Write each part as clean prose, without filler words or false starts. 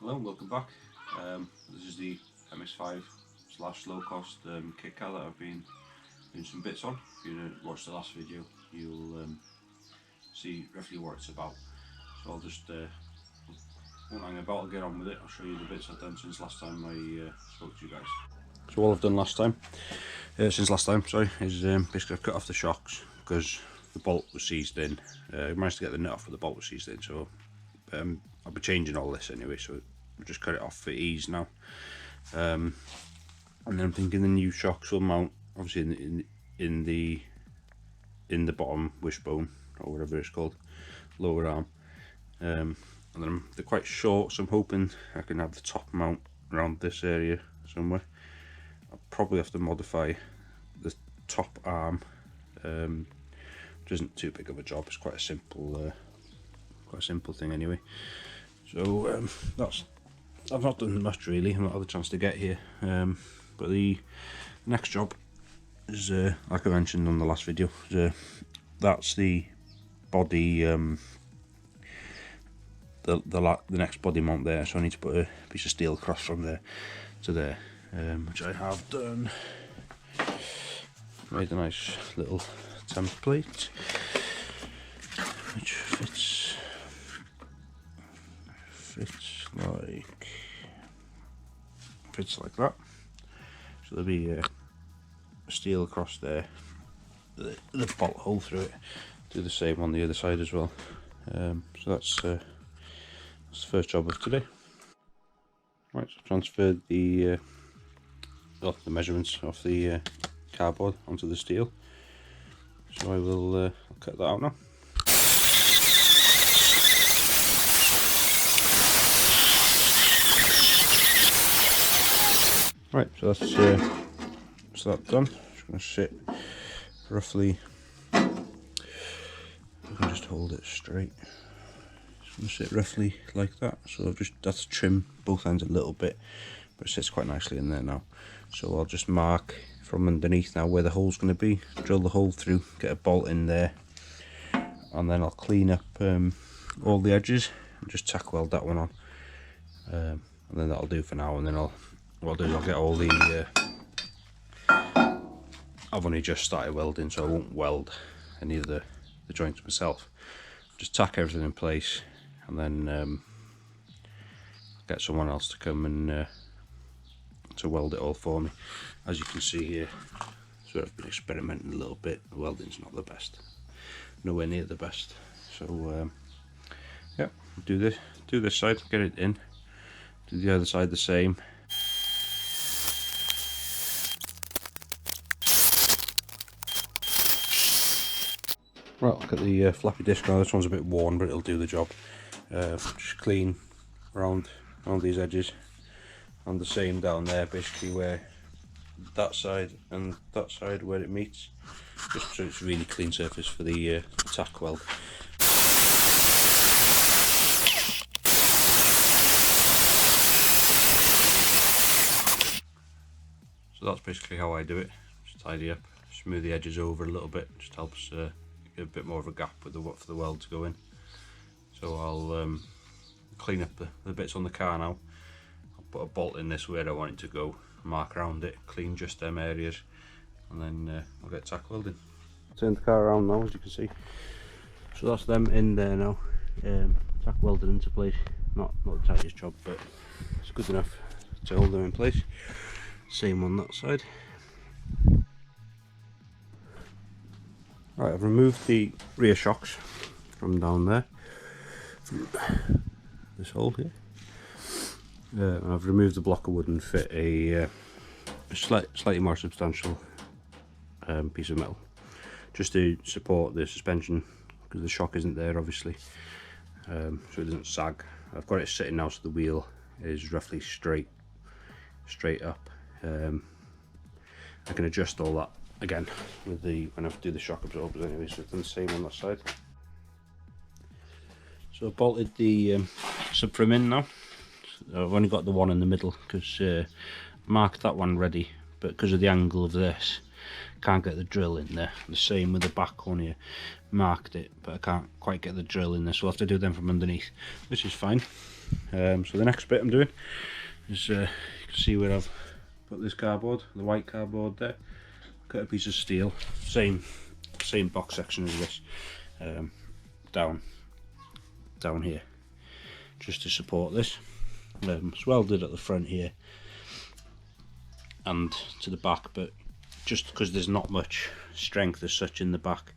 Hello and welcome back. This is the MX5 / low cost kitcar that I've been doing some bits on. If you watched the last video, you'll see roughly what it's about. So I'll just won't hang about, I'll get on with it. I'll show you the bits I've done since last time I spoke to you guys. So all I've done since last time, is basically I've cut off the shocks because the bolt was seized in. I managed to get the nut off, but the bolt was seized in, so I'll be changing all this anyway, so we'll just cut it off for ease now. And then I'm thinking the new shocks will mount obviously in the bottom wishbone, or whatever it's called, lower arm. And then they're quite short, so I'm hoping I can have the top mount around this area somewhere. I'll probably have to modify the top arm, which isn't too big of a job. It's quite a simple thing anyway. So I've not done much really. I've not had a chance to get here, but the next job is, like I mentioned on the last video, that's the body, the next body mount there. So I need to put a piece of steel across from there to there, which I have done. Made a nice little template which fits like that. So there'll be steel across there, the bolt hole through it. Do the same on the other side as well. So that's the first job of today. Right, so I've transferred the measurements of the cardboard onto the steel. So I will I'll cut that out now. Right, so that's done. Just going to sit roughly. I can just hold it straight. Just going to sit roughly like that. So I've that's trim both ends a little bit, but it sits quite nicely in there now. So I'll just mark from underneath now where the hole's going to be. Drill the hole through, get a bolt in there, and then I'll clean up all the edges and just tack weld that one on. And then that'll do for now. And then what I'll do is I'll get all the I've only just started welding, so I won't weld any of the joints myself. Just tack everything in place, and then get someone else to come and to weld it all for me. As you can see here, so I've been experimenting a little bit. The welding's not the best, nowhere near the best. So yeah, do this side, get it in, do the other side the same. Right, look at the flappy disc now. This one's a bit worn, but it'll do the job. Just clean around these edges, and the same down there, basically where that side and that side where it meets, just so it's a really clean surface for the tack weld. So that's basically how I do it. Just tidy up, smooth the edges over a little bit. Just helps get a bit more of a gap with for the weld to go in. So I'll clean up the bits on the car now. I'll put a bolt in this where I want it to go, mark around it, clean just them areas, and then I'll get tack welding. Turn the car around now, as you can see. So that's them in there now, tack welded into place. Not the tightest job, but it's good enough to hold them in place. Same on that side. Right, I've removed the rear shocks from down there, from this hole here. And I've removed the block of wood and fit a slightly more substantial piece of metal, just to support the suspension, because the shock isn't there obviously, so it doesn't sag. I've got it sitting now so the wheel is roughly straight up. I can adjust all that again with when I do the shock absorbers anyway, so it's done the same on that side. So I've bolted the subframe in now. I've only got the one in the middle because I marked that one ready, but because of the angle of this, can't get the drill in there. The same with the back one here, marked it, but I can't quite get the drill in there, so I'll have to do them from underneath, which is fine. So the next bit I'm doing is, you can see where I've put this cardboard, the white cardboard there, cut a piece of steel, same box section as this, down here, just to support this. It's welded at the front here and to the back, but just because there's not much strength as such in the back,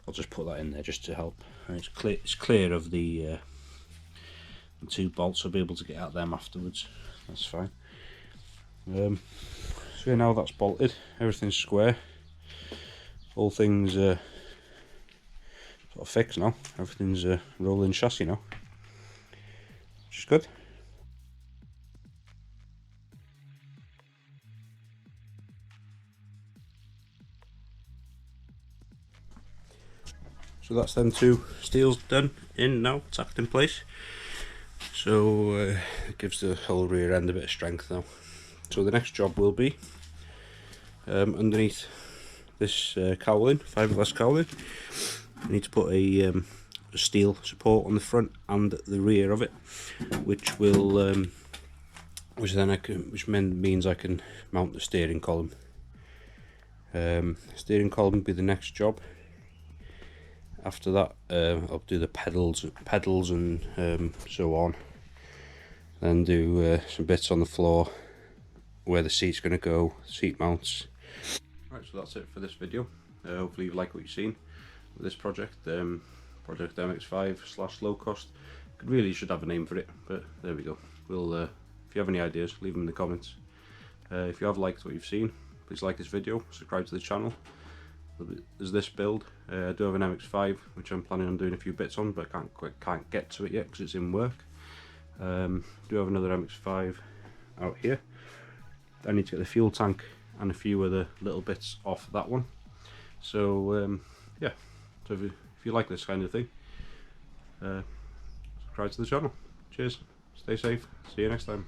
I'll just put that in there just to help. And it's clear of the 2 bolts, I'll be able to get out them afterwards, that's fine. So now that's bolted, everything's square, all things sort of fixed now, everything's rolling chassis now, which is good. So that's them 2 steels done in now, tacked in place. So it gives the whole rear end a bit of strength now. So the next job will be underneath this cowling, fiberglass cowling. I need to put a steel support on the front and the rear of it, which will which means I can mount the steering column. Steering column will be the next job. After that, I'll do the pedals and so on. Then do some bits on the floor, where the seat's going to go, seat mounts. Right, so that's it for this video. Hopefully you like what you've seen with this project, Project MX5 / low cost. Really should have a name for it, but there we go. We'll, if you have any ideas, leave them in the comments. If you have liked what you've seen, please like this video, subscribe to the channel. There's this build. I do have an MX5 which I'm planning on doing a few bits on, but I can't get to it yet because it's in work. Do have another MX5 out here. I need to get the fuel tank and a few other little bits off that one. So yeah, so if you like this kind of thing, subscribe to the channel. Cheers, stay safe, see you next time.